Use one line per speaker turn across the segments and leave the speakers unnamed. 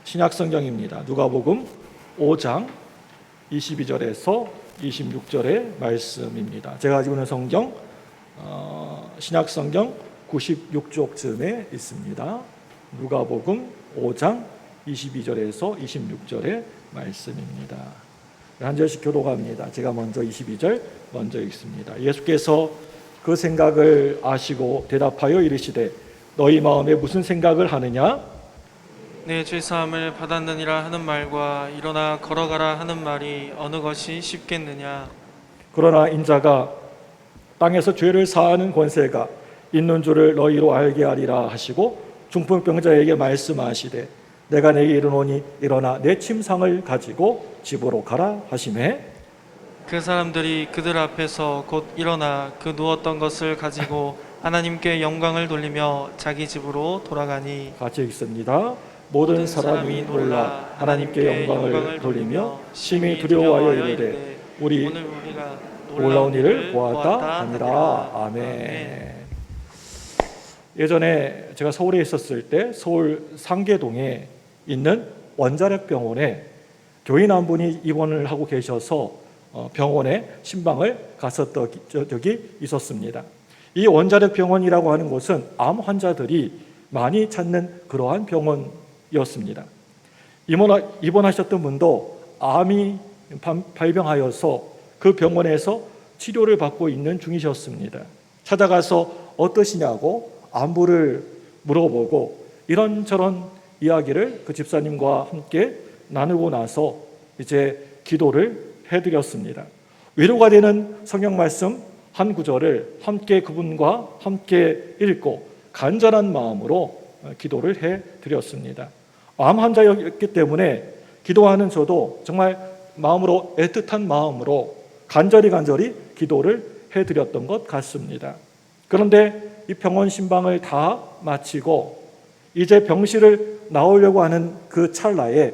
신약 성경입니다. 누가복음 5장 22절에서 26절의 말씀입니다. 제가 가지고 있는 성경 신약 성경 96쪽쯤에 있습니다. 누가복음 5장 22절에서 26절의 말씀입니다. 한 절씩 교독합니다. 제가 먼저 22절 먼저 읽습니다. 예수께서 그 생각을 아시고 대답하여 이르시되 너희 마음에 무슨 생각을 하느냐?
내 죄사함을 받았느니라 하는 말과 일어나 걸어가라 하는 말이 어느 것이 쉽겠느냐?
그러나 인자가 땅에서 죄를 사하는 권세가 있는 줄을 너희로 알게 하리라 하시고 중풍병자에게 말씀하시되 내가 내게 이르노니 일어나 내 침상을 가지고 집으로 가라 하시매
그 사람들이 그들 앞에서 곧 일어나 그 누웠던 것을 가지고 하나님께 영광을 돌리며 자기 집으로 돌아가니.
같이 읽습니다. 모든 사람이 놀라 하나님께 영광을 돌리며 심히 두려워하여 이르되 우리
오늘 우리가
놀라운 일을 보았다 하니라. 아멘. 예전에 제가 서울에 있었을 때 서울 상계동에 있는 원자력병원에 교인 한 분이 입원을 하고 계셔서 병원에 신방을 갔었던 적이 있었습니다. 이 원자력병원이라고 하는 곳은 암 환자들이 많이 찾는 그러한 병원이었습니다. 입원하셨던 분도 암이 발병하여서 그 병원에서 치료를 받고 있는 중이셨습니다. 찾아가서 어떠시냐고 안부를 물어보고 이런저런 이야기를 그 집사님과 함께 나누고 나서 이제 기도를 해드렸습니다. 위로가 되는 성경 말씀 한 구절을 함께 그분과 함께 읽고 간절한 마음으로 기도를 해드렸습니다. 암 환자였기 때문에 기도하는 저도 정말 마음으로 애틋한 마음으로 간절히 기도를 해드렸던 것 같습니다. 그런데 이 병원 신방을 다 마치고 이제 병실을 나오려고 하는 그 찰나에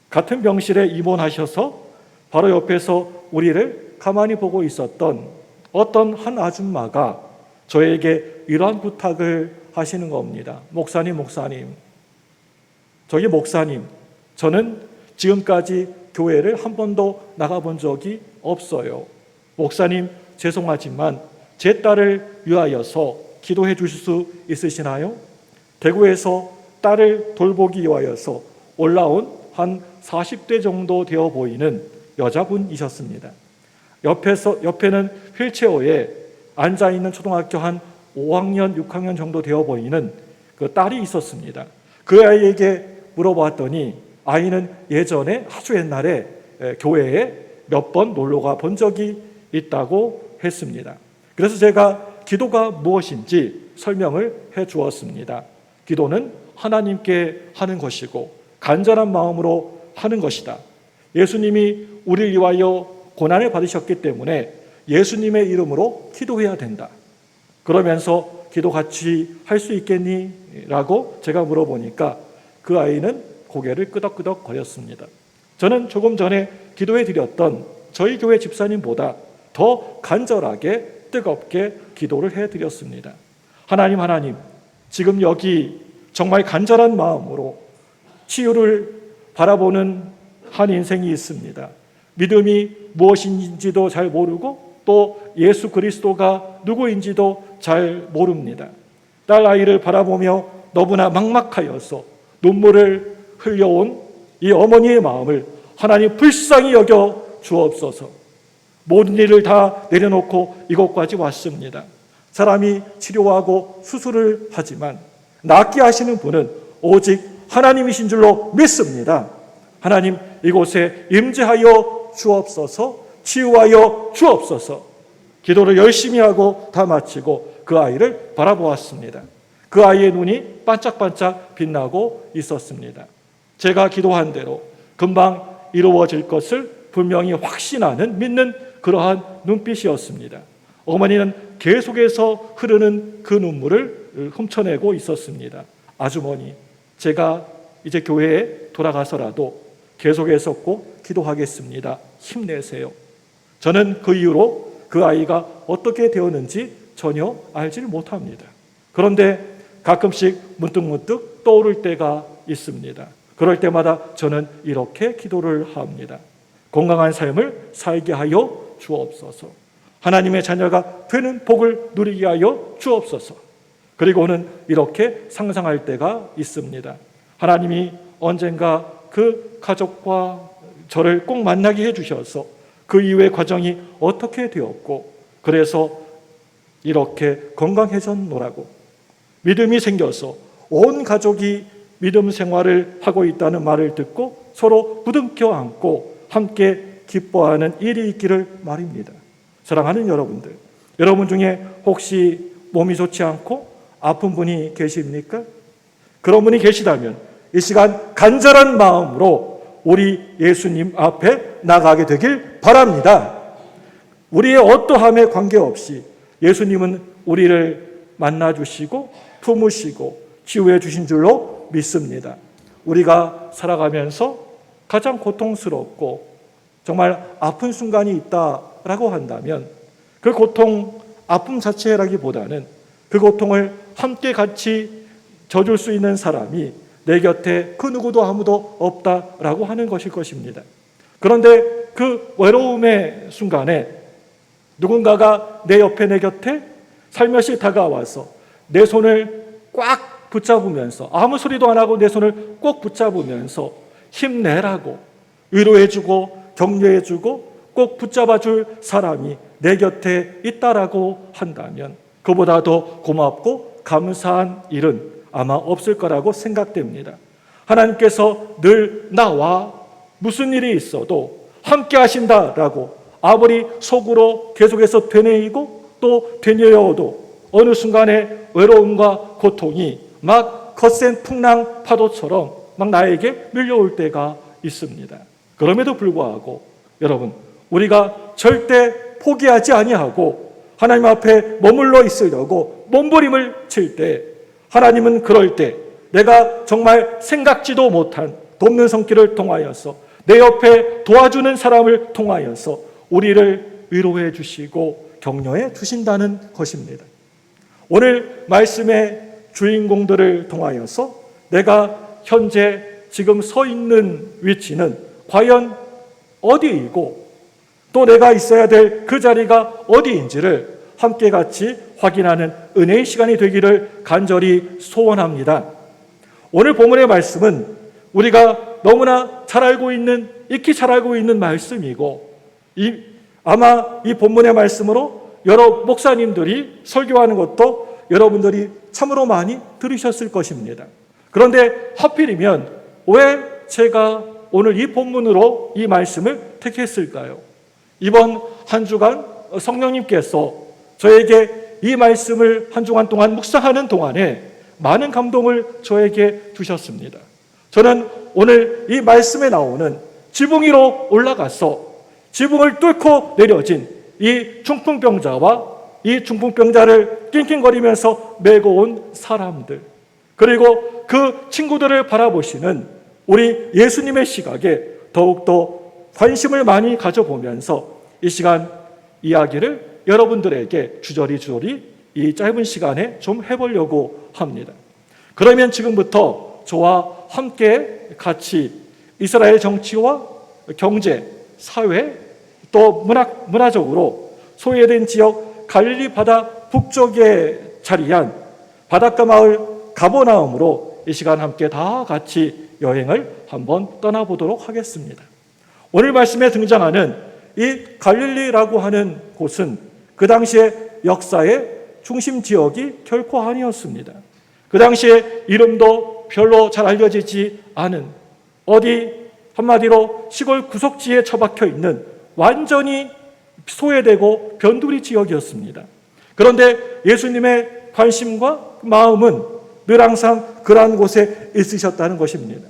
같은 병실에 입원하셔서 바로 옆에서 우리를 가만히 보고 있었던 어떤 한 아줌마가 저에게 이러한 부탁을 하시는 겁니다. 목사님, 저기 목사님, 저는 지금까지 교회를 한 번도 나가본 적이 없어요. 목사님, 죄송하지만 제 딸을 위하여서 기도해 주실 수 있으시나요? 대구에서 딸을 돌보기 위하여서 올라온 한 40대 정도 되어 보이는 여자분이셨습니다. 옆에는 휠체어에 앉아있는 초등학교 한 5학년, 6학년 정도 되어 보이는 그 딸이 있었습니다. 그 아이에게 물어봤더니 아이는 예전에 아주 옛날에 교회에 몇 번 놀러가 본 적이 있다고 했습니다. 그래서 제가 기도가 무엇인지 설명을 해 주었습니다. 기도는 하나님께 하는 것이고 간절한 마음으로 하는 것이다. 예수님이 우리를 위하여 고난을 받으셨기 때문에 예수님의 이름으로 기도해야 된다. 그러면서 기도 같이 할 수 있겠니? 라고 제가 물어보니까 그 아이는 고개를 끄덕끄덕 거렸습니다. 저는 조금 전에 기도해 드렸던 저희 교회 집사님보다 더 간절하게 뜨겁게 기도를 해 드렸습니다. 하나님, 지금 여기 정말 간절한 마음으로 치유를 바라보는 한 인생이 있습니다. 믿음이 무엇인지도 잘 모르고 또 예수 그리스도가 누구인지도 잘 모릅니다. 딸 아이를 바라보며 너무나 막막하여서 눈물을 흘려온 이 어머니의 마음을 하나님 불쌍히 여겨 주옵소서. 모든 일을 다 내려놓고 이곳까지 왔습니다. 사람이 치료하고 수술을 하지만 낫게 하시는 분은 오직 하나님이신 줄로 믿습니다. 하나님, 이곳에 임재하여 주옵소서, 치유하여 주옵소서. 기도를 열심히 하고 다 마치고 그 아이를 바라보았습니다. 그 아이의 눈이 반짝반짝 빛나고 있었습니다. 제가 기도한 대로 금방 이루어질 것을 분명히 확신하는 믿는 그러한 눈빛이었습니다. 어머니는 계속해서 흐르는 그 눈물을 훔쳐내고 있었습니다. 아주머니, 제가 이제 교회에 돌아가서라도 계속해서 꼭 기도하겠습니다. 힘내세요. 저는 그 이후로 그 아이가 어떻게 되었는지 전혀 알지를 못합니다. 그런데 가끔씩 문득 떠오를 때가 있습니다. 그럴 때마다 저는 이렇게 기도를 합니다. 건강한 삶을 살게 하여 주옵소서. 하나님의 자녀가 되는 복을 누리게 하여 주옵소서. 그리고는 이렇게 상상할 때가 있습니다. 하나님이 언젠가 그 가족과 저를 꼭 만나게 해주셔서 그 이후의 과정이 어떻게 되었고, 그래서 이렇게 건강해졌노라고 믿음이 생겨서 온 가족이 믿음 생활을 하고 있다는 말을 듣고 서로 부둥켜 안고 함께 기뻐하는 일이 있기를 말입니다. 사랑하는 여러분들, 여러분 중에 혹시 몸이 좋지 않고 아픈 분이 계십니까? 그런 분이 계시다면 이 시간 간절한 마음으로 우리 예수님 앞에 나가게 되길 바랍니다. 우리의 어떠함에 관계없이 예수님은 우리를 만나주시고 품으시고 치유해 주신 줄로 믿습니다. 우리가 살아가면서 가장 고통스럽고 정말 아픈 순간이 있다라고 한다면 그 고통, 아픔 자체라기보다는 그 고통을 함께 같이 져줄 수 있는 사람이 내 곁에 그 누구도 아무도 없다라고 하는 것일 것입니다. 그런데 그 외로움의 순간에 누군가가 내 옆에 내 곁에 살며시 다가와서 내 손을 꽉 붙잡으면서 아무 소리도 안 하고 내 손을 꼭 붙잡으면서 힘내라고 위로해주고 격려해주고 꼭 붙잡아줄 사람이 내 곁에 있다라고 한다면 그보다 더 고맙고 감사한 일은 아마 없을 거라고 생각됩니다. 하나님께서 늘 나와 무슨 일이 있어도 함께 하신다라고 아무리 속으로 계속해서 되뇌이고 또 되뇌어도 어느 순간에 외로움과 고통이 막 거센 풍랑 파도처럼 막 나에게 밀려올 때가 있습니다. 그럼에도 불구하고 여러분, 우리가 절대 포기하지 아니하고 하나님 앞에 머물러 있으려고 몸부림을 칠 때 하나님은 그럴 때 내가 정말 생각지도 못한 돕는 손길을 통하여서 내 옆에 도와주는 사람을 통하여서 우리를 위로해 주시고 격려해 주신다는 것입니다. 오늘 말씀의 주인공들을 통하여서 내가 현재 지금 서 있는 위치는 과연 어디이고 또 내가 있어야 될 그 자리가 어디인지를 함께 같이 확인하는 은혜의 시간이 되기를 간절히 소원합니다. 오늘 본문의 말씀은 우리가 너무나 잘 알고 있는, 익히 잘 알고 있는 말씀이고 아마 이 본문의 말씀으로 여러 목사님들이 설교하는 것도 여러분들이 참으로 많이 들으셨을 것입니다. 그런데 하필이면 왜 제가 오늘 이 본문으로 이 말씀을 택했을까요? 이번 한 주간 성령님께서 저에게 이 말씀을 한 주간 동안 묵상하는 동안에 많은 감동을 저에게 주셨습니다. 저는 오늘 이 말씀에 나오는 지붕 위로 올라가서 지붕을 뚫고 내려진 이 중풍병자와 이 중풍병자를 낑낑거리면서 메고 온 사람들, 그리고 그 친구들을 바라보시는 우리 예수님의 시각에 더욱더 관심을 많이 가져보면서 이 시간 이야기를 여러분들에게 주저리 이 짧은 시간에 좀 해보려고 합니다. 그러면 지금부터 저와 함께 같이 이스라엘 정치와 경제, 사회, 또 문화적으로 소외된 지역 갈릴리 바다 북쪽에 자리한 바닷가 마을 가버나움으로 이 시간 함께 다 같이 여행을 한번 떠나보도록 하겠습니다. 오늘 말씀에 등장하는 이 갈릴리라고 하는 곳은 그 당시의 역사의 중심 지역이 결코 아니었습니다. 그 당시에 이름도 별로 잘 알려지지 않은 어디 한마디로 시골 구석지에 처박혀 있는 완전히 소외되고 변두리 지역이었습니다. 그런데 예수님의 관심과 마음은 늘 항상 그러한 곳에 있으셨다는 것입니다.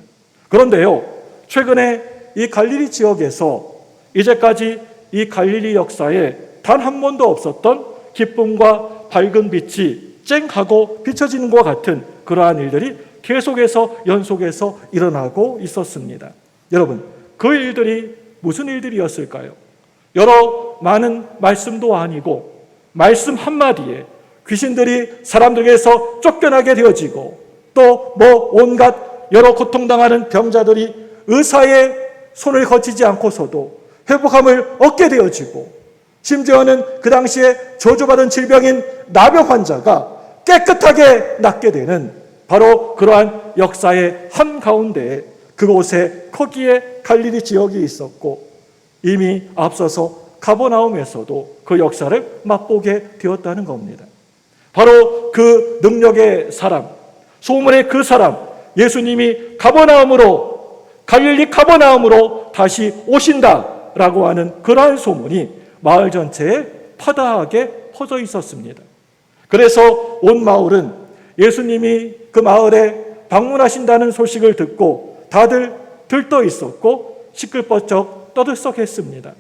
그런데요, 최근에 이 갈릴리 지역에서 이제까지 이 갈릴리 역사에 단 한 번도 없었던 기쁨과 밝은 빛이 쨍하고 비춰지는 것 같은 그러한 일들이 계속해서 연속해서 일어나고 있었습니다. 여러분, 그 일들이 무슨 일들이었을까요? 여러 많은 말씀도 아니고 말씀 한마디에 귀신들이 사람들에게서 쫓겨나게 되어지고 또 온갖 여러 고통당하는 병자들이 의사의 손을 거치지 않고서도 회복함을 얻게 되어지고, 심지어는 그 당시에 저주받은 질병인 나병 환자가 깨끗하게 낫게 되는 바로 그러한 역사의 한가운데에 그곳에 거기에 갈릴리 지역이 있었고, 이미 앞서서 가버나움에서도 그 역사를 맛보게 되었다는 겁니다. 바로 그 능력의 사람, 소문의 그 사람, 예수님이 갈릴리 가버나움으로 다시 오신다라고 하는 그러한 소문이 마을 전체에 파다하게 퍼져 있었습니다. 그래서 온 마을은 예수님이 그 마을에 방문하신다는 소식을 듣고 다들 들떠 있었고 시끌벅적 떠들썩했습니다.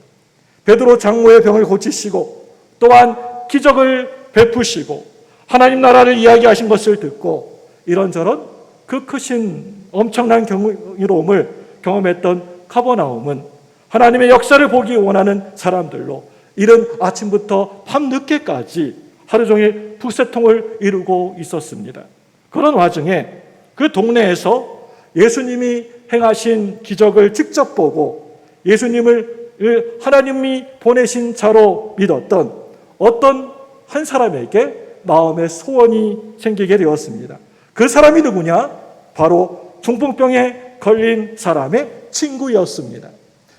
베드로 장로의 병을 고치시고 또한 기적을 베푸시고 하나님 나라를 이야기하신 것을 듣고 이런저런 그 크신 엄청난 경이로움을 경험했던 가버나움은 하나님의 역사를 보기 원하는 사람들로 이른 아침부터 밤늦게까지 하루 종일 북새통을 이루고 있었습니다. 그런 와중에 그 동네에서 예수님이 행하신 기적을 직접 보고 예수님을 하나님이 보내신 자로 믿었던 어떤 한 사람에게 마음의 소원이 생기게 되었습니다. 그 사람이 누구냐? 바로 중풍병에 걸린 사람의 친구였습니다.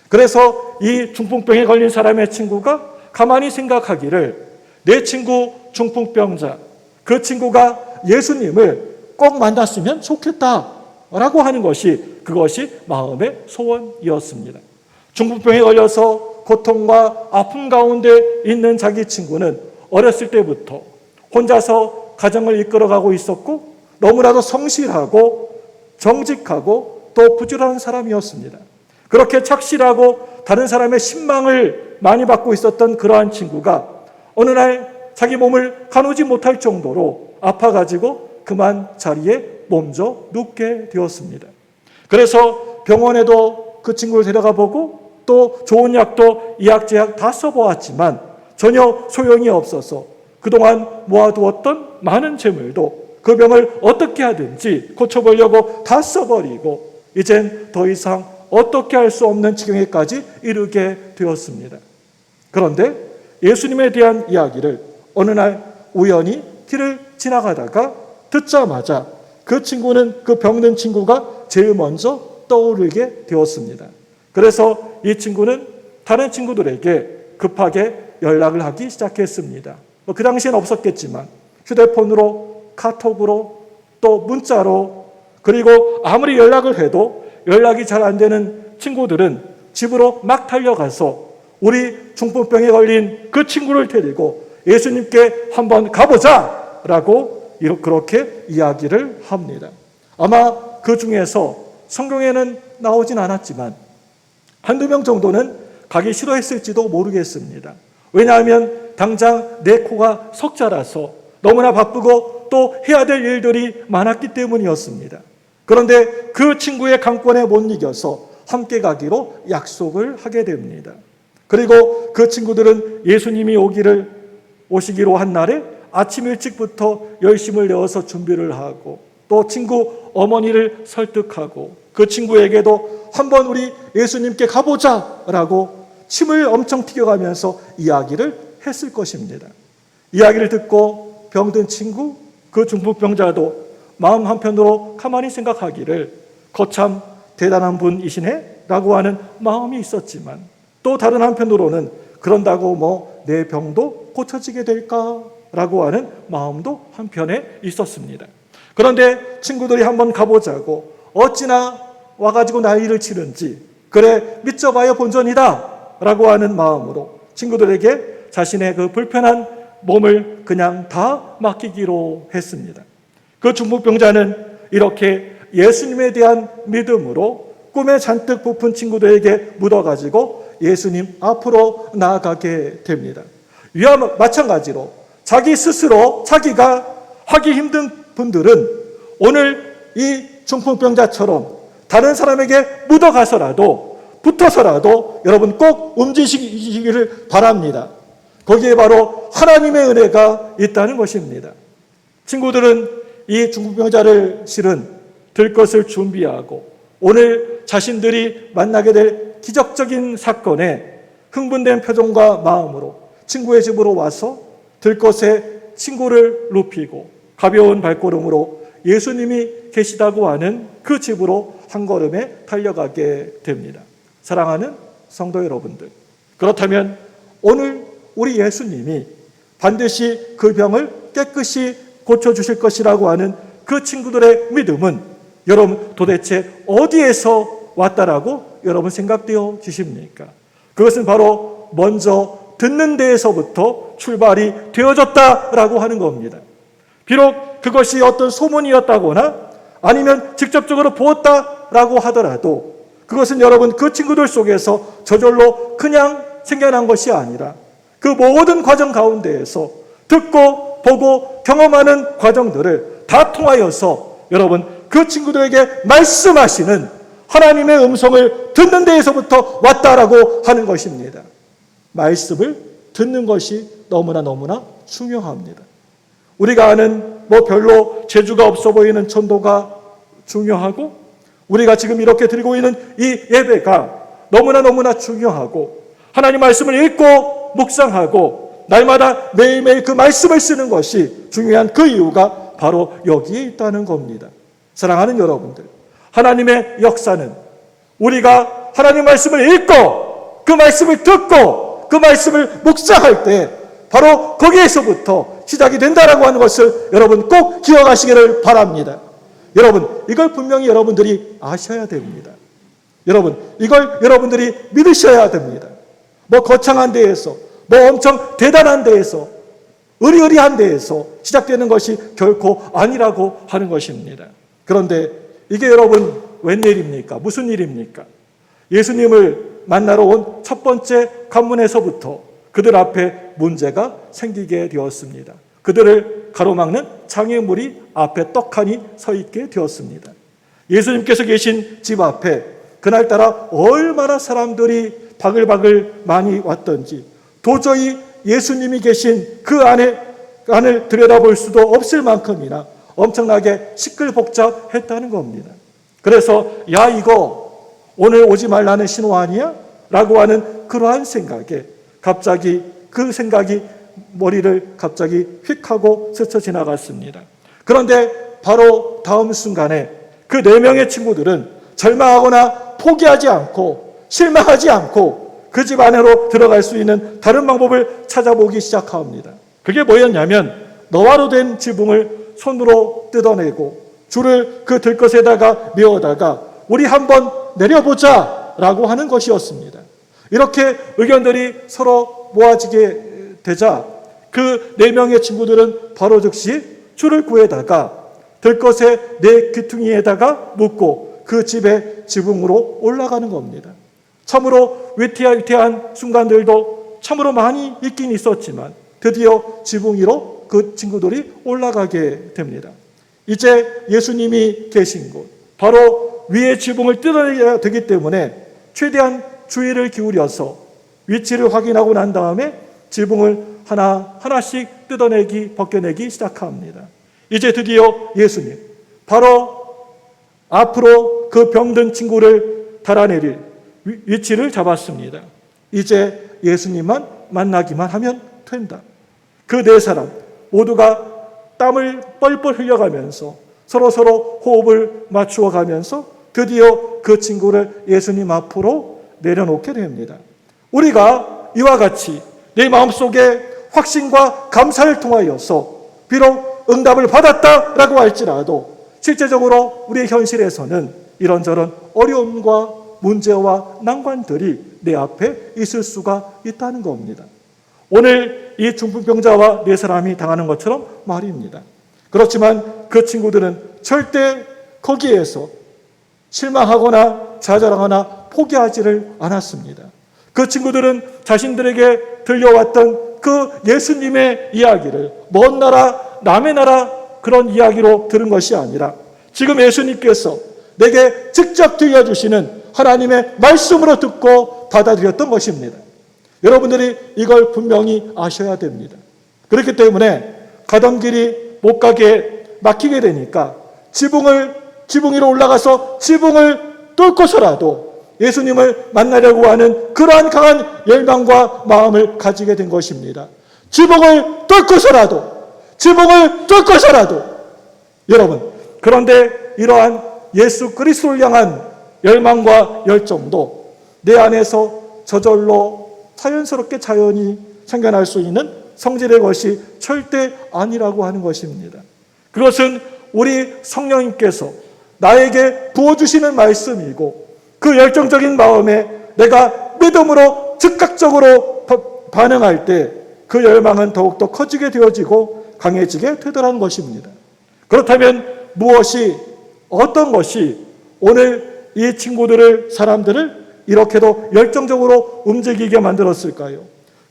그래서 이 중풍병에 걸린 사람의 친구가 가만히 생각하기를 내 친구 중풍병자, 그 친구가 예수님을 꼭 만났으면 좋겠다라고 하는 그것이 마음의 소원이었습니다. 중풍병에 걸려서 고통과 아픔 가운데 있는 자기 친구는 어렸을 때부터 혼자서 가정을 이끌어가고 있었고 너무나도 성실하고 정직하고 또 부지런한 사람이었습니다. 그렇게 착실하고 다른 사람의 신망을 많이 받고 있었던 그러한 친구가 어느 날 자기 몸을 가누지 못할 정도로 아파가지고 그만 자리에 몸져 눕게 되었습니다. 그래서 병원에도 그 친구를 데려가 보고 또 좋은 약도 이약제약 다 써보았지만 전혀 소용이 없어서 그동안 모아두었던 많은 재물도 그 병을 어떻게 하든지 고쳐보려고 다 써버리고 이젠 더 이상 어떻게 할 수 없는 지경에까지 이르게 되었습니다. 그런데 예수님에 대한 이야기를 어느 날 우연히 길을 지나가다가 듣자마자 그 친구는 그 병든 친구가 제일 먼저 떠오르게 되었습니다. 그래서 이 친구는 다른 친구들에게 급하게 연락을 하기 시작했습니다. 그 당시엔 없었겠지만 휴대폰으로, 카톡으로, 또 문자로, 그리고 아무리 연락을 해도 연락이 잘 안 되는 친구들은 집으로 막 달려가서 우리 중풍병에 걸린 그 친구를 데리고 예수님께 한번 가보자 라고 그렇게 이야기를 합니다. 아마 그 중에서 성경에는 나오진 않았지만 한두 명 정도는 가기 싫어했을지도 모르겠습니다. 왜냐하면 당장 내 코가 석자라서 너무나 바쁘고 또 해야 될 일들이 많았기 때문이었습니다. 그런데 그 친구의 강권에 못 이겨서 함께 가기로 약속을 하게 됩니다. 그리고 그 친구들은 예수님이 오시기로 한 날에 아침 일찍부터 열심을 내어서 준비를 하고 또 친구 어머니를 설득하고 그 친구에게도 한번 우리 예수님께 가보자라고 침을 엄청 튀겨가면서 이야기를 했을 것입니다. 이야기를 듣고 병든 친구, 그 중풍병자도 마음 한편으로 가만히 생각하기를 거참 대단한 분이시네 라고 하는 마음이 있었지만 또 다른 한편으로는 그런다고 내 병도 고쳐지게 될까라고 하는 마음도 한편에 있었습니다. 그런데 친구들이 한번 가보자고 어찌나 와가지고 난리를 치는지 그래 믿져봐야 본전이다 라고 하는 마음으로 친구들에게 자신의 그 불편한 몸을 그냥 다 맡기기로 했습니다. 그 중풍병자는 이렇게 예수님에 대한 믿음으로 꿈에 잔뜩 부푼 친구들에게 묻어가지고 예수님 앞으로 나아가게 됩니다. 이와 마찬가지로 자기 스스로 자기가 하기 힘든 분들은 오늘 이 중풍병자처럼 다른 사람에게 묻어가서라도 붙어서라도 여러분 꼭 움직이시기를 바랍니다. 거기에 바로 하나님의 은혜가 있다는 것입니다. 친구들은 이 중풍병자를 실은 들 것을 준비하고 오늘 자신들이 만나게 될 기적적인 사건에 흥분된 표정과 마음으로 친구의 집으로 와서 들 것에 친구를 눕히고 가벼운 발걸음으로 예수님이 계시다고 하는 그 집으로 한 걸음에 달려가게 됩니다. 사랑하는 성도 여러분들, 그렇다면 오늘 우리 예수님이 반드시 그 병을 깨끗이 고쳐주실 것이라고 하는 그 친구들의 믿음은 여러분 도대체 어디에서 왔다라고 여러분 생각되어 주십니까? 그것은 바로 먼저 듣는 데에서부터 출발이 되어졌다라고 하는 겁니다. 비록 그것이 어떤 소문이었다거나 아니면 직접적으로 보았다라고 하더라도 그것은 여러분 그 친구들 속에서 저절로 그냥 생겨난 것이 아니라 그 모든 과정 가운데에서 듣고 보고 경험하는 과정들을 다 통하여서 여러분 그 친구들에게 말씀하시는 하나님의 음성을 듣는 데에서부터 왔다라고 하는 것입니다. 말씀을 듣는 것이 너무나 중요합니다. 우리가 아는 별로 재주가 없어 보이는 전도가 중요하고 우리가 지금 이렇게 드리고 있는 이 예배가 너무나 중요하고 하나님 말씀을 읽고 묵상하고 날마다 매일매일 그 말씀을 쓰는 것이 중요한 그 이유가 바로 여기에 있다는 겁니다. 사랑하는 여러분들, 하나님의 역사는 우리가 하나님 말씀을 읽고 그 말씀을 듣고 그 말씀을 묵상할 때 바로 거기에서부터 시작이 된다라고 하는 것을 여러분 꼭 기억하시기를 바랍니다. 여러분, 이걸 분명히 여러분들이 아셔야 됩니다. 여러분, 이걸 여러분들이 믿으셔야 됩니다. 거창한 데에서, 엄청 대단한 데에서, 의리의리한 데에서 시작되는 것이 결코 아니라고 하는 것입니다. 그런데 이게 여러분 웬일입니까? 무슨 일입니까? 예수님을 만나러 온 첫 번째 관문에서부터 그들 앞에 문제가 생기게 되었습니다. 그들을 가로막는 장애물이 앞에 떡하니 서 있게 되었습니다. 예수님께서 계신 집 앞에 그날따라 얼마나 사람들이 바글바글 많이 왔던지 도저히 예수님이 계신 그 안을 들여다볼 수도 없을 만큼이나 엄청나게 시끌복잡했다는 겁니다. 그래서 야 이거 오늘 오지 말라는 신호 아니야? 라고 하는 그러한 생각에 갑자기 그 생각이 머리를 갑자기 휙 하고 스쳐 지나갔습니다. 그런데 바로 다음 순간에 그 4명의 친구들은 절망하거나 포기하지 않고 실망하지 않고 그 집 안으로 들어갈 수 있는 다른 방법을 찾아보기 시작합니다. 그게 뭐였냐면 너와로 된 지붕을 손으로 뜯어내고 줄을 그 들것에다가 메어다가 우리 한번 내려보자 라고 하는 것이었습니다. 이렇게 의견들이 서로 모아지게 되자 그 4명의 친구들은 바로 즉시 줄을 구해다가 들것의 4 귀퉁이에다가 묶고 그 집의 지붕으로 올라가는 겁니다. 참으로 위태한 순간들도 참으로 많이 있긴 있었지만 드디어 지붕 위로 그 친구들이 올라가게 됩니다. 이제 예수님이 계신 곳, 바로 위의 지붕을 뜯어내야 되기 때문에 최대한 주의를 기울여서 위치를 확인하고 난 다음에 지붕을 하나씩 벗겨내기 시작합니다. 이제 드디어 예수님, 바로 앞으로 그 병든 친구를 달아내릴 위치를 잡았습니다. 이제 예수님만 만나기만 하면 된다. 그 4사람 모두가 땀을 뻘뻘 흘려가면서 서로 호흡을 맞추어 가면서 드디어 그 친구를 예수님 앞으로 내려놓게 됩니다. 우리가 이와 같이 내 마음속에 확신과 감사를 통하여서 비록 응답을 받았다라고 할지라도 실제적으로 우리의 현실에서는 이런저런 어려움과 문제와 난관들이 내 앞에 있을 수가 있다는 겁니다. 오늘 이 중풍병자와 4사람이 당하는 것처럼 말입니다. 그렇지만 그 친구들은 절대 거기에서 실망하거나 좌절하거나 포기하지를 않았습니다. 그 친구들은 자신들에게 들려왔던 그 예수님의 이야기를 먼 나라, 남의 나라 그런 이야기로 들은 것이 아니라 지금 예수님께서 내게 직접 들려주시는 하나님의 말씀으로 듣고 받아들였던 것입니다. 여러분들이 이걸 분명히 아셔야 됩니다. 그렇기 때문에 가던 길이 못 가게 막히게 되니까 지붕을 지붕 위로 올라가서 지붕을 뚫고서라도 예수님을 만나려고 하는 그러한 강한 열망과 마음을 가지게 된 것입니다. 지붕을 뚫고서라도 여러분, 그런데 이러한 예수 그리스도를 향한 열망과 열정도 내 안에서 저절로 자연스럽게 자연히 생겨날 수 있는 성질의 것이 절대 아니라고 하는 것입니다. 그것은 우리 성령님께서 나에게 부어주시는 말씀이고, 그 열정적인 마음에 내가 믿음으로 즉각적으로 반응할 때 그 열망은 더욱더 커지게 되어지고 강해지게 되더라는 것입니다. 그렇다면 어떤 것이 오늘 이 사람들을 이렇게도 열정적으로 움직이게 만들었을까요?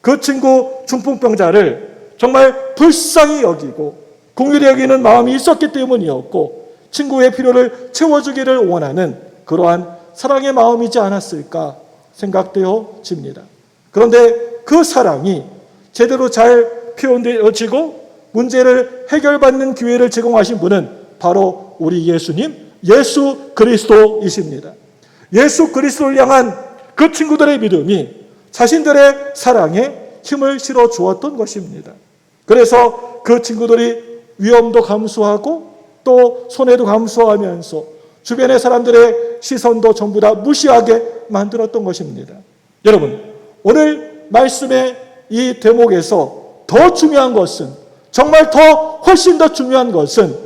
그 친구 중풍병자를 정말 불쌍히 여기고 긍휼히 여기는 마음이 있었기 때문이었고, 친구의 필요를 채워주기를 원하는 그러한 사랑의 마음이지 않았을까 생각되어집니다. 그런데 그 사랑이 제대로 잘 표현되어지고 문제를 해결받는 기회를 제공하신 분은 바로 우리 예수님, 예수 그리스도이십니다. 예수 그리스도를 향한 그 친구들의 믿음이 자신들의 사랑에 힘을 실어 주었던 것입니다. 그래서 그 친구들이 위험도 감수하고 또 손해도 감수하면서 주변의 사람들의 시선도 전부 다 무시하게 만들었던 것입니다. 여러분, 오늘 말씀의 이 대목에서 더 중요한 것은, 정말 훨씬 더 중요한 것은,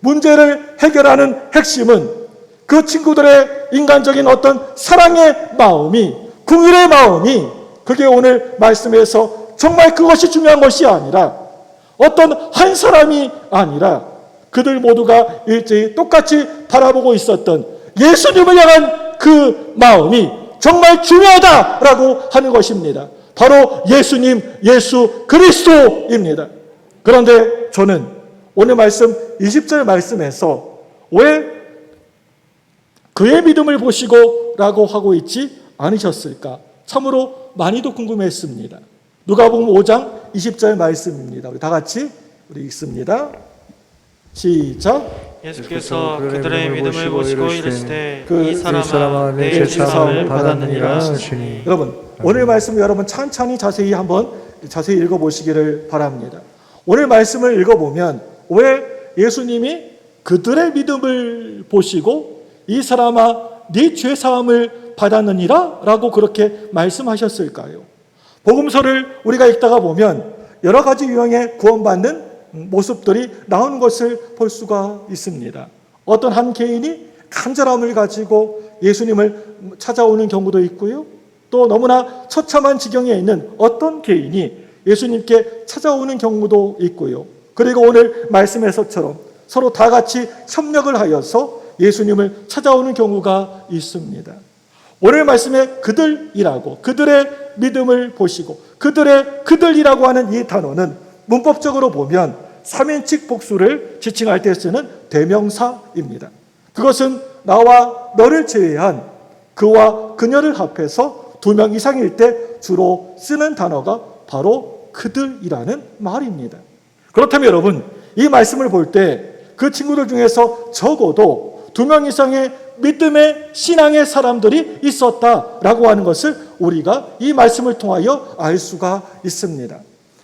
문제를 해결하는 핵심은 그 친구들의 인간적인 어떤 사랑의 마음이, 긍휼의 마음이, 그게 오늘 말씀에서 정말 그것이 중요한 것이 아니라 어떤 한 사람이 아니라 그들 모두가 일제히 똑같이 바라보고 있었던 예수님을 향한 그 마음이 정말 중요하다라고 하는 것입니다. 바로 예수님, 예수 그리스도입니다. 그런데 저는 오늘 말씀 20절 말씀에서 왜 그의 믿음을 보시고 라고 하고 있지 않으셨을까? 참으로 많이도 궁금했습니다. 누가복음 5장 20절 말씀입니다. 우리 다 같이 읽습니다. 시작.
예수께서 그들의 믿음을 보시고 이르시되
이
이 사람아 내 죄사함을 받았느니라 하시니.
여러분, 오늘 말씀 여러분 천천히 자세히 읽어보시기를 바랍니다. 오늘 말씀을 읽어보면 왜 예수님이 그들의 믿음을 보시고 이 사람아 네 죄사함을 받았느니라 라고 그렇게 말씀하셨을까요? 복음서를 우리가 읽다가 보면 여러 가지 유형의 구원받는 모습들이 나오는 것을 볼 수가 있습니다. 어떤 한 개인이 간절함을 가지고 예수님을 찾아오는 경우도 있고요. 또 너무나 처참한 지경에 있는 어떤 개인이 예수님께 찾아오는 경우도 있고요. 그리고 오늘 말씀에서처럼 서로 다 같이 협력을 하여서 예수님을 찾아오는 경우가 있습니다. 오늘 말씀에 그들이라고, 그들의 믿음을 보시고 그들이라고 하는 이 단어는 문법적으로 보면 3인칭 복수를 지칭할 때 쓰는 대명사입니다. 그것은 나와 너를 제외한 그와 그녀를 합해서 2명 이상일 때 주로 쓰는 단어가 바로 그들이라는 말입니다. 그렇다면 여러분, 이 말씀을 볼 때 그 친구들 중에서 적어도 2명 이상의 믿음의 신앙의 사람들이 있었다라고 하는 것을 우리가 이 말씀을 통하여 알 수가 있습니다.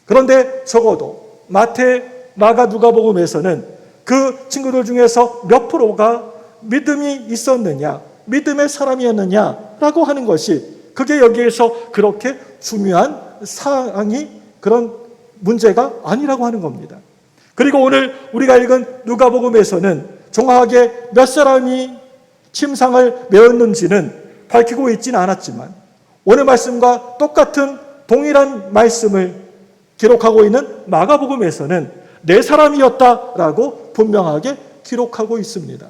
그런데 적어도 마태, 마가, 누가복음에서는 그 친구들 중에서 몇 프로가 믿음이 있었느냐, 믿음의 사람이었느냐라고 하는 것이, 그게 여기에서 그렇게 중요한 사항이, 그런 문제가 아니라고 하는 겁니다. 그리고 오늘 우리가 읽은 누가복음에서는 정확하게 몇 사람이 침상을 메었는지는 밝히고 있지는 않았지만 오늘 말씀과 똑같은 동일한 말씀을 기록하고 있는 마가복음에서는 4사람이었다라고 분명하게 기록하고 있습니다.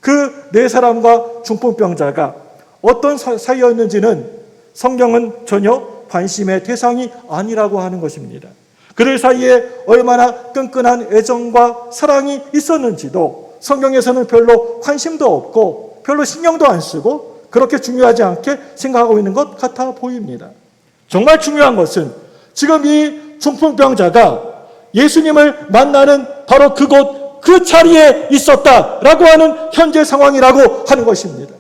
그 4사람과 중풍병자가 어떤 사이였는지는 성경은 전혀 관심의 대상이 아니라고 하는 것입니다. 그들 사이에 얼마나 끈끈한 애정과 사랑이 있었는지도 성경에서는 별로 관심도 없고 별로 신경도 안 쓰고 그렇게 중요하지 않게 생각하고 있는 것 같아 보입니다. 정말 중요한 것은 지금 이 중풍병자가 예수님을 만나는 바로 그곳 그 자리에 있었다라고 하는 현재 상황이라고 하는 것입니다.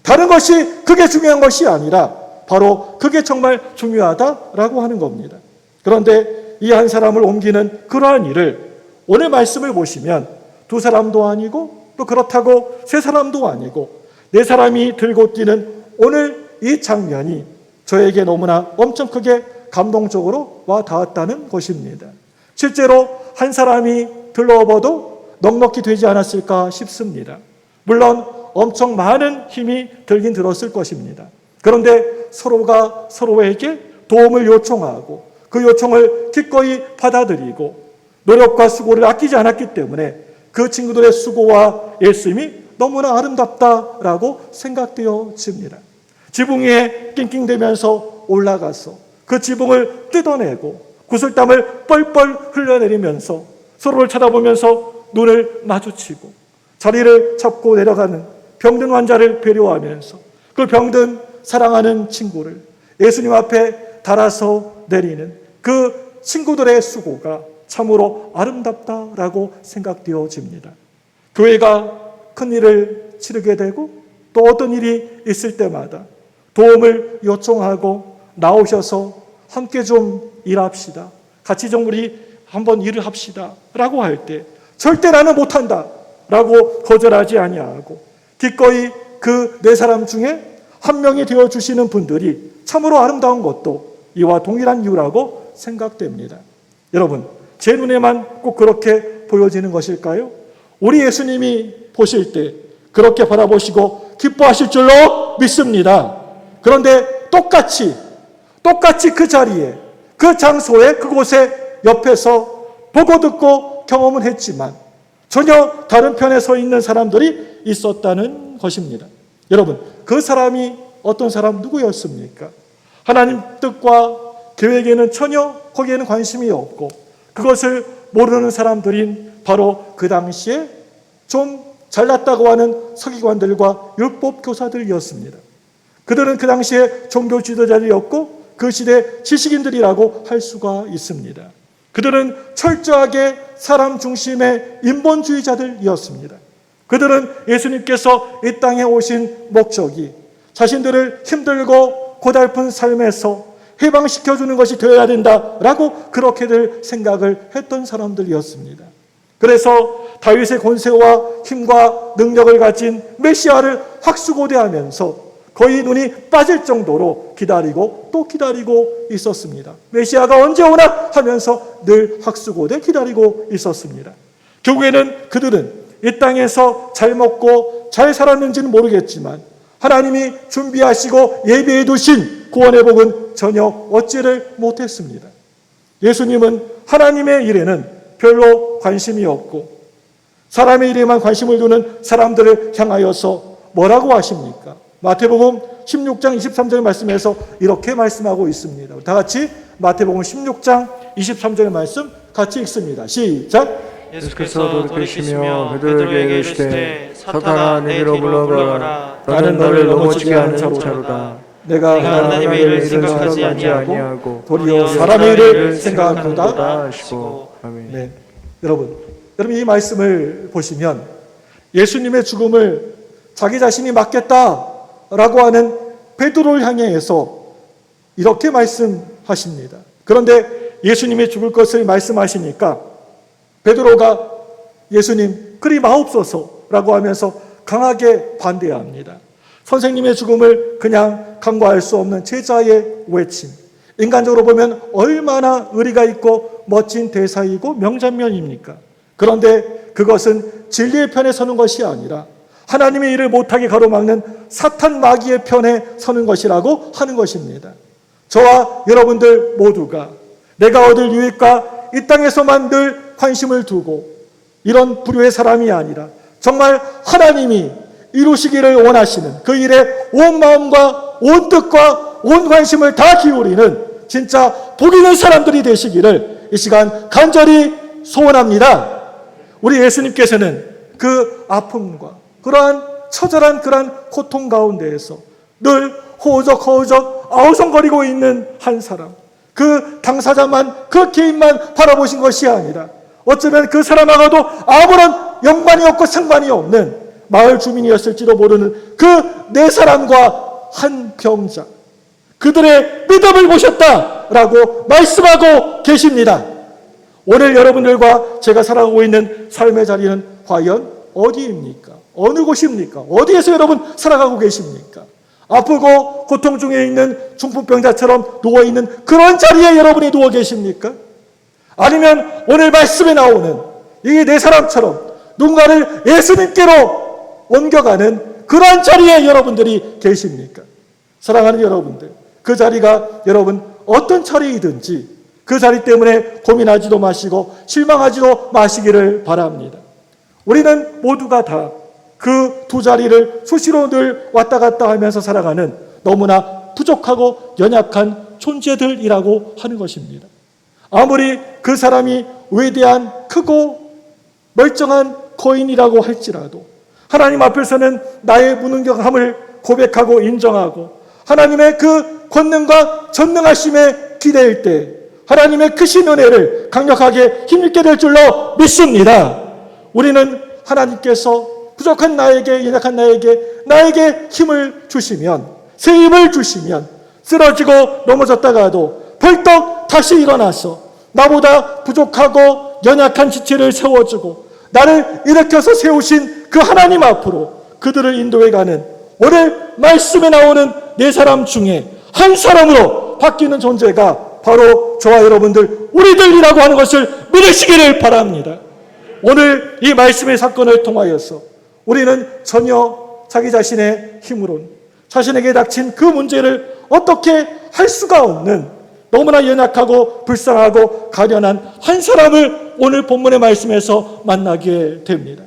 다른 것이 그게 중요한 것이 아니라 바로 그게 정말 중요하다라고 하는 겁니다. 그런데 이 한 사람을 옮기는 그러한 일을 오늘 말씀을 보시면 두 사람도 아니고 또 그렇다고 세 사람도 아니고 네 사람이 들고 뛰는 오늘 이 장면이 저에게 너무나 엄청 크게 감동적으로 와 닿았다는 것입니다. 실제로 한 사람이 들러업어도 넉넉히 되지 않았을까 싶습니다. 물론 엄청 많은 힘이 들긴 들었을 것입니다. 그런데 서로가 서로에게 도움을 요청하고 그 요청을 기꺼이 받아들이고 노력과 수고를 아끼지 않았기 때문에 그 친구들의 수고와 애씀이 너무나 아름답다라고 생각되어집니다. 지붕 위에 낑낑대면서 올라가서 그 지붕을 뜯어내고 구슬땀을 뻘뻘 흘려내리면서 서로를 쳐다보면서 눈을 마주치고 자리를 잡고 내려가는 병든 환자를 배려하면서 그 병든 사랑하는 친구를 예수님 앞에 달아서 내리는 그 친구들의 수고가 참으로 아름답다라고 생각되어집니다. 교회가 큰 일을 치르게 되고 또 어떤 일이 있을 때마다 도움을 요청하고 나오셔서 함께 좀 일합시다. 같이 좀 우리 한번 일을 합시다. 라고 할 때 절대 나는 못한다. 라고 거절하지 아니하고 기꺼이 그 네 사람 중에 한 명이 되어주시는 분들이 참으로 아름다운 것도 이와 동일한 이유라고 생각됩니다. 여러분, 제 눈에만 꼭 그렇게 보여지는 것일까요? 우리 예수님이 보실 때 그렇게 바라보시고 기뻐하실 줄로 믿습니다. 그런데 똑같이 그 자리에 그 장소에 그곳에 옆에서 보고 듣고 경험은 했지만 전혀 다른 편에 서 있는 사람들이 있었다는 것입니다. 여러분, 그 사람이 어떤 사람 누구였습니까? 하나님 뜻과 계획에는 전혀 거기에는 관심이 없고 그것을 모르는 사람들인 바로 그 당시에 좀 잘났다고 하는 서기관들과 율법 교사들이었습니다. 그들은 그 당시에 종교 지도자들이었고 그 시대 지식인들이라고 할 수가 있습니다. 그들은 철저하게 사람 중심의 인본주의자들이었습니다. 그들은 예수님께서 이 땅에 오신 목적이 자신들을 힘들고 고달픈 삶에서 해방시켜주는 것이 되어야 된다라고 그렇게들 생각을 했던 사람들이었습니다. 그래서 다윗의 권세와 힘과 능력을 가진 메시아를 확수고대하면서 거의 눈이 빠질 정도로 기다리고 또 기다리고 있었습니다. 메시아가 언제 오나 하면서 늘 확수고대 기다리고 있었습니다. 결국에는 그들은 이 땅에서 잘 먹고 잘 살았는지는 모르겠지만 하나님이 준비하시고 예비해 두신 구원의 복은 전혀 얻지를 못했습니다. 예수님은 하나님의 일에는 별로 관심이 없고 사람의 일에만 관심을 두는 사람들을 향하여서 뭐라고 하십니까? 마태복음 16장 23절 말씀에서 이렇게 말씀하고 있습니다. 다 같이 마태복음 16장 23절 말씀 같이 읽습니다. 시작.
예수께서 돌이키시며 베드로에게 이르시되 사탄아 내게로 물러가라.
나는 너를 넘어지게 하는 자로다. 내가
하나님의 일을 생각하지 아니하고
도리어 사람의 일을 생각하노다
하시고.
네. 여러분 이 말씀을 보시면 예수님의 죽음을 자기 자신이 맡겠다라고 하는 베드로를 향해서 이렇게 말씀하십니다. 그런데 예수님이 죽을 것을 말씀하시니까 베드로가 예수님 그리 마옵소서라고 하면서 강하게 반대합니다. 선생님의 죽음을 그냥 간과할 수 없는 제자의 외침, 인간적으로 보면 얼마나 의리가 있고 멋진 대사이고 명장면입니까? 그런데 그것은 진리의 편에 서는 것이 아니라 하나님의 일을 못하게 가로막는 사탄 마귀의 편에 서는 것이라고 하는 것입니다. 저와 여러분들 모두가 내가 얻을 유익과 이 땅에서만 늘 관심을 두고 이런 부류의 사람이 아니라 정말 하나님이 이루시기를 원하시는 그 일에 온 마음과 온 뜻과 온 관심을 다 기울이는 진짜 복 있는 사람들이 되시기를 이 시간 간절히 소원합니다. 우리 예수님께서는 그 아픔과 그러한 처절한 그러한 고통 가운데에서 늘 호우적 아우성거리고 있는 한 사람, 그 당사자만 그 개인만 바라보신 것이 아니라 어쩌면 그 사람하고도 아무런 연관이 없고 상관이 없는 마을 주민이었을지도 모르는 그 네 사람과 한 병자, 그들의 믿음을 보셨다라고 말씀하고 계십니다. 오늘 여러분들과 제가 살아가고 있는 삶의 자리는 과연 어디입니까? 어느 곳입니까? 어디에서 여러분 살아가고 계십니까? 아프고 고통 중에 있는 중풍병자처럼 누워있는 그런 자리에 여러분이 누워 계십니까? 아니면 오늘 말씀에 나오는 이 네 사람처럼 누군가를 예수님께로 옮겨가는 그러한 자리에 여러분들이 계십니까? 사랑하는 여러분들, 그 자리가 여러분 어떤 자리이든지 그 자리 때문에 고민하지도 마시고 실망하지도 마시기를 바랍니다. 우리는 모두가 다 그 두 자리를 수시로 늘 왔다 갔다 하면서 살아가는 너무나 부족하고 연약한 존재들이라고 하는 것입니다. 아무리 그 사람이 위대한 크고 멀쩡한 거인이라고 할지라도 하나님 앞에서는 나의 무능력함을 고백하고 인정하고 하나님의 그 권능과 전능하심에 기대일 때 하나님의 크신 은혜를 강력하게 힘있게 될 줄로 믿습니다. 우리는 하나님께서 부족한 나에게, 연약한 나에게 힘을 주시면, 새 힘을 주시면 쓰러지고 넘어졌다가도 벌떡 다시 일어나서 나보다 부족하고 연약한 지체를 세워주고 나를 일으켜서 세우신 그 하나님 앞으로 그들을 인도해가는 오늘 말씀에 나오는 네 사람 중에 한 사람으로 바뀌는 존재가 바로 저와 여러분들, 우리들이라고 하는 것을 믿으시기를 바랍니다. 오늘 이 말씀의 사건을 통하여서 우리는 전혀 자기 자신의 힘으로는 자신에게 닥친 그 문제를 어떻게 할 수가 없는 너무나 연약하고 불쌍하고 가련한 한 사람을 오늘 본문의 말씀에서 만나게 됩니다.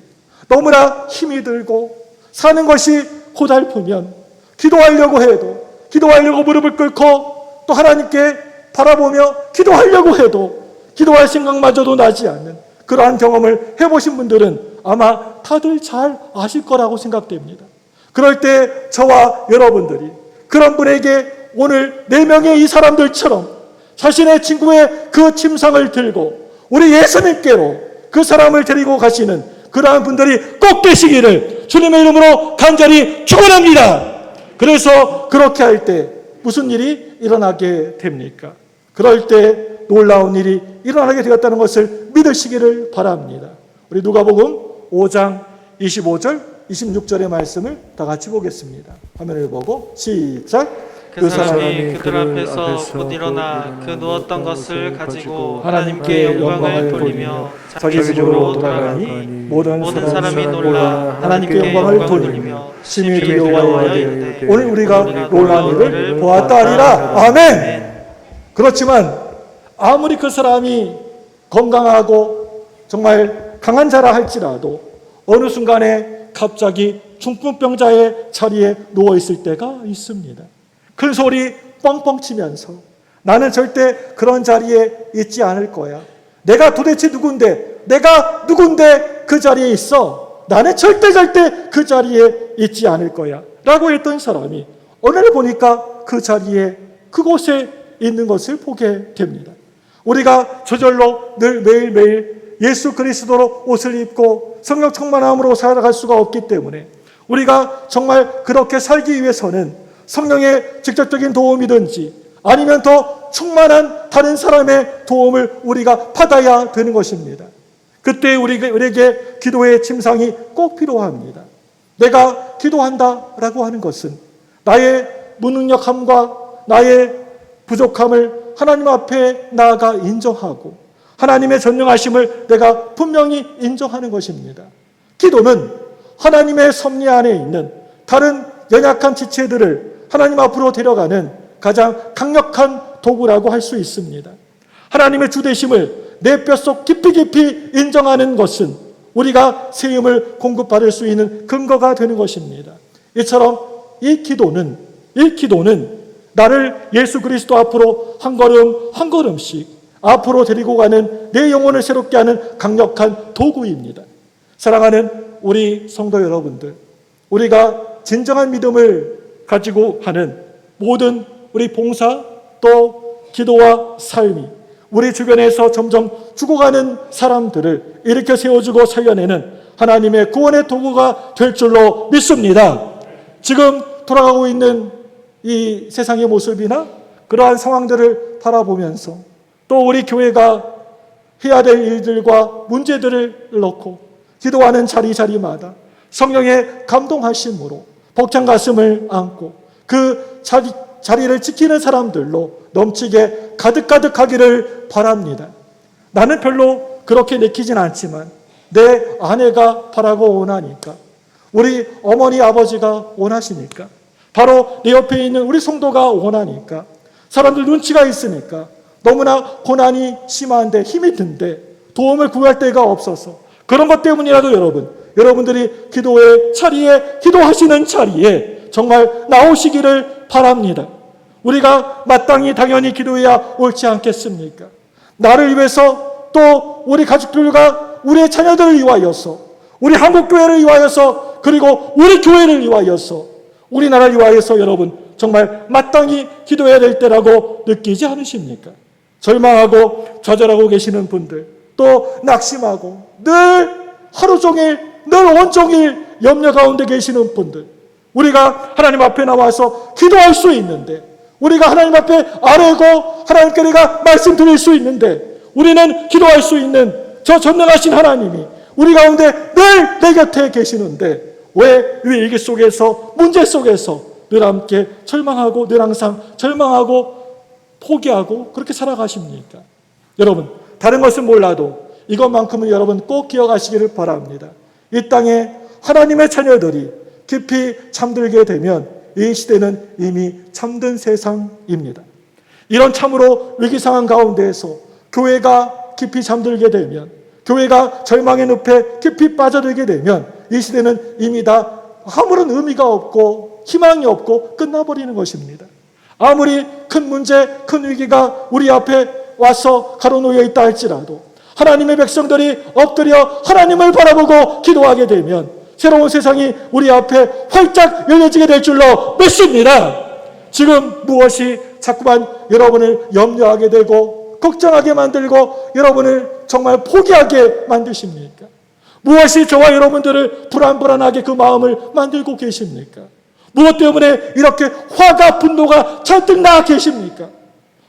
너무나 힘이 들고 사는 것이 고달프면 기도하려고 해도, 기도하려고 무릎을 꿇고 또 하나님께 바라보며 기도하려고 해도 기도할 생각마저도 나지 않는 그러한 경험을 해보신 분들은 아마 다들 잘 아실 거라고 생각됩니다. 그럴 때 저와 여러분들이 그런 분에게 오늘 4명의 이 사람들처럼 자신의 친구의 그 침상을 들고 우리 예수님께로 그 사람을 데리고 가시는 그러한 분들이 꼭 되시기를 주님의 이름으로 간절히 축원합니다. 그래서 그렇게 할 때 무슨 일이 일어나게 됩니까? 그럴 때 놀라운 일이 일어나게 되었다는 것을 믿으시기를 바랍니다. 우리 누가복음 5장 25절, 26절의 말씀을 다 같이 보겠습니다. 화면을 보고 시작.
그 사람이 그들 앞에서 곧 일어나 그 누웠던 것을 가지고 하나님께 영광을 돌리며 자기 집으로 돌아가니
모든
사람이 놀라
하나님께 영광을 돌리며 심히 두려워하여 이르되 오늘 우리가 놀라운 일을 보았다 하리라. 아멘. 그렇지만 아무리 그 사람이 건강하고 정말 강한 자라 할지라도 어느 순간에 갑자기 중풍병자의 자리에 누워있을 때가 있습니다. 큰 소리 뻥뻥 치면서 나는 절대 그런 자리에 있지 않을 거야. 내가 도대체 누군데? 내가 누군데 그 자리에 있어? 나는 절대 그 자리에 있지 않을 거야. 라고 했던 사람이 오늘 보니까 그 자리에 그곳에 있는 것을 보게 됩니다. 우리가 저절로 늘 매일매일 예수 그리스도로 옷을 입고 성령 충만함으로 살아갈 수가 없기 때문에 우리가 정말 그렇게 살기 위해서는 성령의 직접적인 도움이든지 아니면 더 충만한 다른 사람의 도움을 우리가 받아야 되는 것입니다. 그때 우리에게 기도의 침상이 꼭 필요합니다. 내가 기도한다라고 하는 것은 나의 무능력함과 나의 부족함을 하나님 앞에 나아가 인정하고 하나님의 전능하심을 내가 분명히 인정하는 것입니다. 기도는 하나님의 섭리 안에 있는 다른 연약한 지체들을 하나님 앞으로 데려가는 가장 강력한 도구라고 할 수 있습니다. 하나님의 주되심을 내 뼛속 깊이 인정하는 것은 우리가 새 힘을 공급받을 수 있는 근거가 되는 것입니다. 이처럼 이 기도는 나를 예수 그리스도 앞으로 한 걸음씩 앞으로 데리고 가는 내 영혼을 새롭게 하는 강력한 도구입니다. 사랑하는 우리 성도 여러분들, 우리가 진정한 믿음을 가지고 하는 모든 우리 봉사 또 기도와 삶이 우리 주변에서 점점 죽어가는 사람들을 일으켜 세워주고 살려내는 하나님의 구원의 도구가 될 줄로 믿습니다. 지금 돌아가고 있는 이 세상의 모습이나 그러한 상황들을 바라보면서 또 우리 교회가 해야 될 일들과 문제들을 놓고 기도하는 자리마다 성령의 감동하심으로 벅찬 가슴을 안고 그 자리를 지키는 사람들로 넘치게 가득가득하기를 바랍니다. 나는 별로 그렇게 내키진 않지만 내 아내가 바라고 원하니까, 우리 어머니 아버지가 원하시니까, 바로 내 옆에 있는 우리 성도가 원하니까, 사람들 눈치가 있으니까, 너무나 고난이 심한데 힘이 든데 도움을 구할 데가 없어서 그런 것 때문이라도 여러분들이 기도의 자리에, 기도하시는 자리에 정말 나오시기를 바랍니다. 우리가 마땅히 당연히 기도해야 옳지 않겠습니까? 나를 위해서, 또 우리 가족들과 우리의 자녀들을 위하여서, 우리 한국교회를 위하여서, 그리고 우리 교회를 위하여서, 우리나라를 위하여서 여러분 정말 마땅히 기도해야 될 때라고 느끼지 않으십니까? 절망하고 좌절하고 계시는 분들, 또 낙심하고 늘 하루 종일, 늘 온종일 염려 가운데 계시는 분들, 우리가 하나님 앞에 나와서 기도할 수 있는데, 우리가 하나님 앞에 아뢰고 하나님께 우리가 말씀드릴 수 있는데, 우리는 기도할 수 있는 저 전능하신 하나님이 우리 가운데 늘 내 곁에 계시는데 왜 위기 속에서, 문제 속에서 늘 함께 절망하고, 늘 항상 절망하고 포기하고 그렇게 살아가십니까? 여러분, 다른 것은 몰라도 이것만큼은 여러분 꼭 기억하시기를 바랍니다. 이 땅에 하나님의 자녀들이 깊이 잠들게 되면 이 시대는 이미 잠든 세상입니다. 이런 참으로 위기 상황 가운데에서 교회가 깊이 잠들게 되면, 교회가 절망의 늪에 깊이 빠져들게 되면 이 시대는 이미 다 아무런 의미가 없고 희망이 없고 끝나버리는 것입니다. 아무리 큰 문제, 큰 위기가 우리 앞에 와서 가로놓여 있다 할지라도 하나님의 백성들이 엎드려 하나님을 바라보고 기도하게 되면 새로운 세상이 우리 앞에 활짝 열려지게 될 줄로 믿습니다. 지금 무엇이 자꾸만 여러분을 염려하게 되고 걱정하게 만들고 여러분을 정말 포기하게 만드십니까? 무엇이 저와 여러분들을 불안하게 그 마음을 만들고 계십니까? 무엇 때문에 이렇게 화가, 분노가 잔뜩 나 계십니까?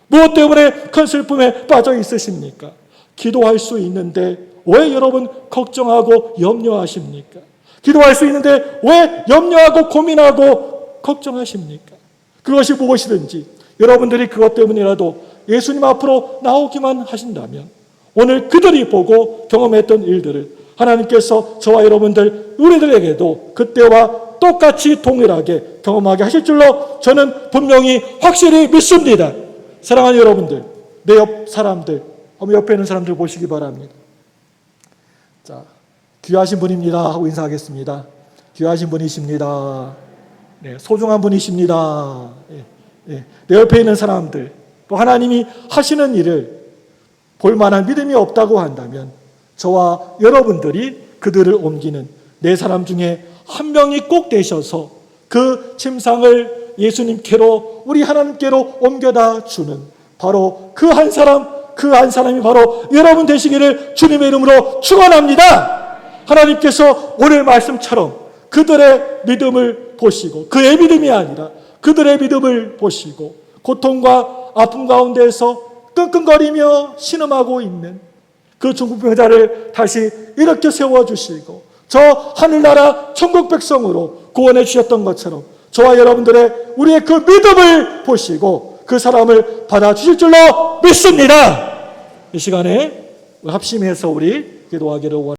무엇 때문에 큰 슬픔에 빠져 있으십니까? 기도할 수 있는데 왜 여러분 걱정하고 염려하십니까? 기도할 수 있는데 왜 염려하고 고민하고 걱정하십니까? 그것이 무엇이든지 여러분들이 그것 때문이라도 예수님 앞으로 나오기만 하신다면 오늘 그들이 보고 경험했던 일들을 하나님께서 저와 여러분들, 우리들에게도 그때와 똑같이 동일하게 경험하게 하실 줄로 저는 분명히 확실히 믿습니다. 사랑하는 여러분들, 내 옆 사람들, 옆에 있는 사람들 보시기 바랍니다. 자, 귀하신 분입니다 하고 인사하겠습니다. 귀하신 분이십니다. 네, 소중한 분이십니다. 내 옆에 있는 사람들, 또 하나님이 하시는 일을 볼 만한 믿음이 없다고 한다면 저와 여러분들이 그들을 옮기는 네 사람 중에 한 명이 꼭 되셔서 그 침상을 예수님께로, 우리 하나님께로 옮겨다 주는 바로 그 한 사람이 바로 여러분 되시기를 주님의 이름으로 축원합니다. 하나님께서 오늘 말씀처럼 그들의 믿음을 보시고, 그의 믿음이 아니라 그들의 믿음을 보시고 고통과 아픔 가운데에서 끙끙거리며 신음하고 있는 그 중풍병자를 다시 일으켜 세워주시고 저 하늘나라 천국 백성으로 구원해 주셨던 것처럼 저와 여러분들의, 우리의 그 믿음을 보시고 그 사람을 받아주실 줄로 믿습니다. 이 시간에 합심해서 우리 기도하기를 원합니다.